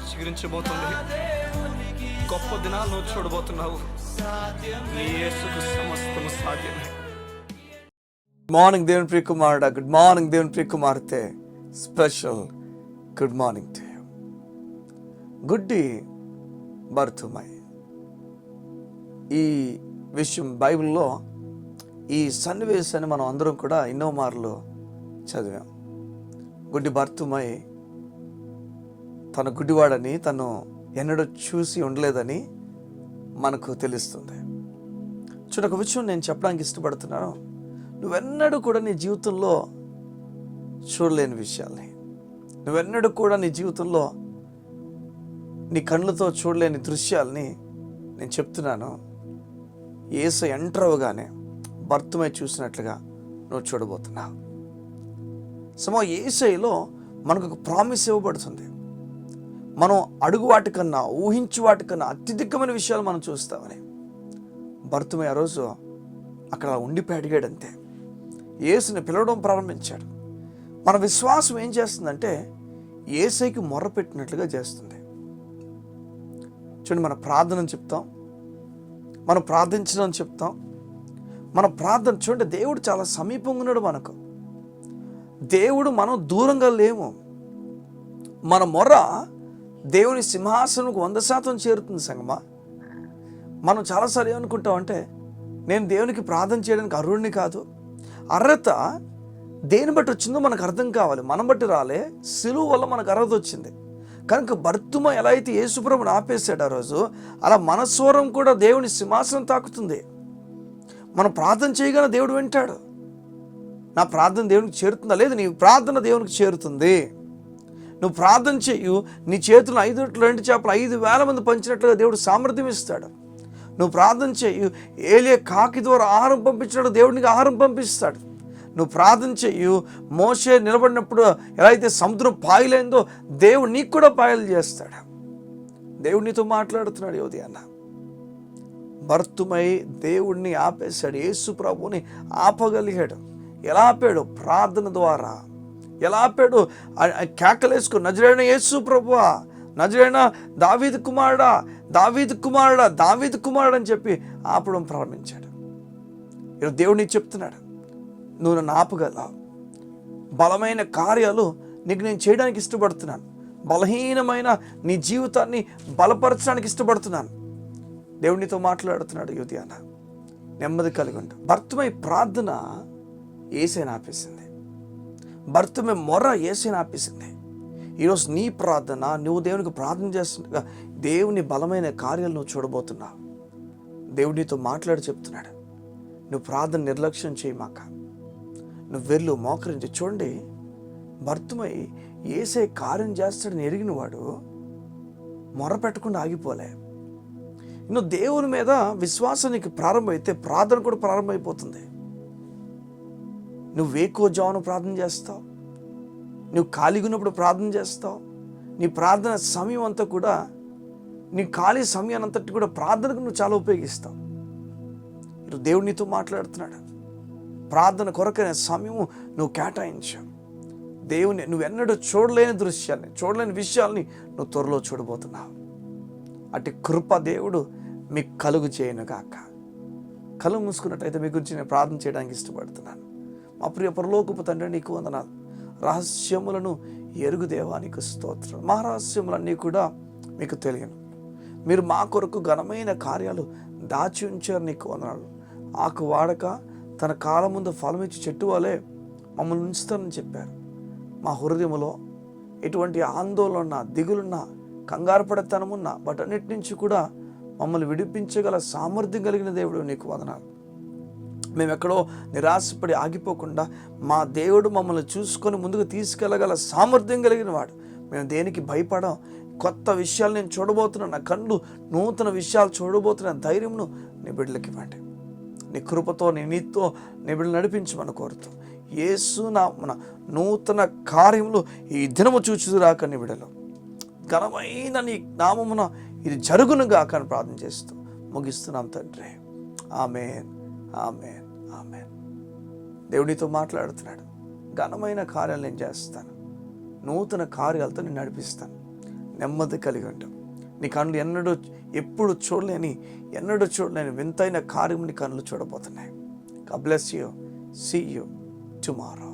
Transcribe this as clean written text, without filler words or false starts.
చిగురించబోతుంది. గొప్ప దినాలు నువ్వు చూడబోతున్నావు. నీ యేసుకు సమస్తము సాధ్యమే. గుడ్ మార్నింగ్ దేవుని ప్రియ కుమారుడా, గుడ్ మార్నింగ్ దేవుని ప్రియ కుమార్తె. Special good morning to you. గుడ్డి బర్తుమై. ఈ విషయం బైబిల్లో ఈ సన్నివేశాన్ని మనం అందరం కూడా ఎన్నో మార్లు చదివాం. గుడ్డి బర్తుమై తన గుడ్డివాడని తను ఎన్నడూ చూసి ఉండలేదని మనకు తెలుస్తుంది. చూడొక విషయం నేను చెప్పడానికి ఇష్టపడుతున్నాను. నువ్వెన్నడూ కూడా నీ జీవితంలో చూడలేని విషయాల్ని, నువ్వెన్నడూ కూడా నీ జీవితంలో నీ కళ్ళతో చూడలేని దృశ్యాల్ని నేను చెప్తున్నాను. యేసు ఎంటర్ అవగానే బర్తుమై చూసినట్లుగా నువ్వు చూడబోతున్నావు. యేసయ్యలో మనకు ఒక ప్రామిస్ ఇవ్వబడుతుంది. మనం అడుగు వాటికన్నా, ఊహించు వాటికన్నా అత్యధికమైన విషయాలు మనం చూస్తామని. బర్తుమై ఆ రోజు అక్కడ ఉండిపోయి అడిగాడంతే. యేసుని పిలవడం ప్రారంభించాడు. మన విశ్వాసం ఏం చేస్తుందంటే యేసయ్యకి మొర్ర పెట్టినట్లుగా చేస్తుంది. చూడండి, మన ప్రార్థనని చెప్తాం, మనం ప్రార్థించడం చెప్తాం. మన ప్రార్థన చూడండి, దేవుడు చాలా సమీపంగా ఉన్నాడు మనకు. దేవుడు మనం దూరంగా లేము. మన మొర్ర దేవుని సింహాసనంకు 100% చేరుతుంది సంగమా. మనం చాలాసార్లు ఏమనుకుంటామంటే నేను దేవునికి ప్రార్థన చేయడానికి అర్హుడిని కాదు. అర్హత దేని బట్టి వచ్చిందో మనకు అర్థం కావాలి. మనం బట్టి రాలే, సిలువ వల్ల మనకు అర్హత వచ్చింది. కనుక బర్తుమై ఎలా అయితే యేసుప్రభుని ఆపేశాడు ఆ రోజు, అలా మన స్వరం కూడా దేవుని సింహాసనం తాకుతుంది. మనం ప్రార్థన చేయగానే దేవుడు వింటాడు. నా ప్రార్థన దేవునికి చేరుతుందా? లేదు, నీ ప్రార్థన దేవునికి చేరుతుంది. నువ్వు ప్రార్థన చేయు, నీ చేతులు 5 రొట్టెలు 2 చేపలు 5,000 మంది పంచినట్లుగా దేవుడు సామర్థ్యం ఇస్తాడు. నువ్వు ప్రార్థన చేయు, ఏలియా కాకి ద్వారా ఆహారం పంపించినట్టు దేవుడికి ఆహారం పంపిస్తాడు. నువ్వు ప్రార్థన చేయు, మోషే నిలబడినప్పుడు ఎలా అయితే సముద్రం పాయలైందో దేవుడు నీకు కూడా పాయలు చేస్తాడు. దేవుడు నీతో మాట్లాడుతున్నాడు. యోధి అన్న బర్తుమై దేవుడిని ఆపేశాడు. యేసు ప్రభుని ఆపగలిగాడు. ఎలా ఆపాడు? ప్రార్థన ద్వారా. ఎలా ఆపాడు? కేకలేసుకు నజరేయుడైన యేసు ప్రభువా, నజరేయుడైన దావీదు కుమారుడా, దావీదు కుమారుడా, దావీదు కుమారుడు అని చెప్పి ఆపడం ప్రారంభించాడు. ఈరోజు దేవుడు నీకు చెప్తున్నాడు, నువ్వు నన్ను ఆపగలవు. బలమైన కార్యాలు నీకు నేను చేయడానికి ఇష్టపడుతున్నాను. బలహీనమైన నీ జీవితాన్ని బలపరచడానికి ఇష్టపడుతున్నాను. దేవుడినితో మాట్లాడుతున్నాడు. యువతియాన నెమ్మది కలిగి ఉండు. బర్తుమై ప్రార్థన యేసయ్యను ఆపేసింది. బర్తుమై మొర్ర యేసయ్యను ఆపేసింది. ఈరోజు నీ ప్రార్థన, నువ్వు దేవునికి ప్రార్థన చేస్తుండగా దేవుని బలమైన కార్యాలు నువ్వు చూడబోతున్నావు. దేవుడితో మాట్లాడి చెప్తున్నాడు, నువ్వు ప్రార్థన నిర్లక్ష్యం చేయమాక, నువ్వు వెళ్ళు, మోకరించి. చూడండి, బర్తుమై యేసయ్య కార్యం చేస్తాడని ఎరిగినవాడు మొర్ర పెట్టకుండా ఆగిపోలే. నువ్వు దేవుని మీద విశ్వాసం నీకు ప్రారంభమైతే ప్రార్థన కూడా ప్రారంభమైపోతుంది. నువ్వు వేకువజామున ప్రార్థన చేస్తావు, నువ్వు ఖాళీగా ఉన్నప్పుడు ప్రార్థన చేస్తావు. నీ ప్రార్థన సమయం అంతా కూడా, నీ ఖాళీ సమయాన్ని అంతటి కూడా ప్రార్థనకు నువ్వు చాలా ఉపయోగిస్తావు. ఈరోజు దేవుడు నీతో మాట్లాడుతున్నాడు. ప్రార్థన కొరకైన సమయము నువ్వు కేటాయించావు. దేవుని నువ్వెన్నడూ చూడలేని దృశ్యాన్ని, చూడలేని విషయాల్ని నువ్వు త్వరలో చూడబోతున్నావు. అటు కృప దేవుడు మీకు కలుగు చేయనుగాక. కళ్ళు మూసుకున్నట్టయితే మీ గురించి నేను ప్రార్థన చేయడానికి ఇష్టపడుతున్నాను. మా ప్రియ పరలోకపు తండ్రి, నీకు వందనాలు. రహస్యములను ఎరుగు దేవా, నీకు స్తోత్రం. మా రహస్యములన్నీ కూడా మీకు తెలియను. మీరు మా కొరకు ఘనమైన కార్యాలు దాచి ఉంచారు. నీకు వందనాలు. ఆకు వాడక తన కాలం ముందు ఫలమిచ్చి చెట్టు వలె మమ్మల్ని ఉంచుతారని చెప్పారు. మా హృదయములో ఎటువంటి ఆందోళన, దిగులున్న, కంగారు పడతనమున్నా వాటన్నిటి నుంచి కూడా మమ్మల్ని విడిపించగల సామర్థ్యం కలిగిన దేవుడు, నీకు వందనాలు. మేము ఎక్కడో నిరాశపడి ఆగిపోకుండా మా దేవుడు మమ్మల్ని చూసుకొని ముందుకు తీసుకెళ్ళగల సామర్థ్యం కలిగిన వాడు. మేము దేనికి భయపడం. కొత్త విషయాలు నేను చూడబోతున్నాను, నా కళ్ళు నూతన విషయాలు చూడబోతున్న ధైర్యంను నీ బిడ్డలకి ఇవ్వండి. నీ కృపతో, నీ నీతితో నీ బిడ్డలు నడిపించమని కోరుతూ యేసు నామమున నూతన కార్యములు ఈ దినము చూచుదురాక నీ బిడ్డలు ఘనమైన నీ నామమున ఇది జరుగునుగాక అని ప్రార్థన చేస్తూ ముగిస్తున్నాం తండ్రి. ఆమేన్, ఆమేన్, ఆమేన్. దేవుడితో మాట్లాడుతున్నాడు. ఘనమైన కార్యాలు నేను చేస్తాను, నూతన కార్యాలతో నేను నడిపిస్తాను. నెమ్మది కలిగి ఉంటాం. నీ కళ్ళు ఎప్పుడు చూడలేని వింతైన కార్యం నీ కళ్ళు చూడబోతున్నాయి. God bless you. See you tomorrow.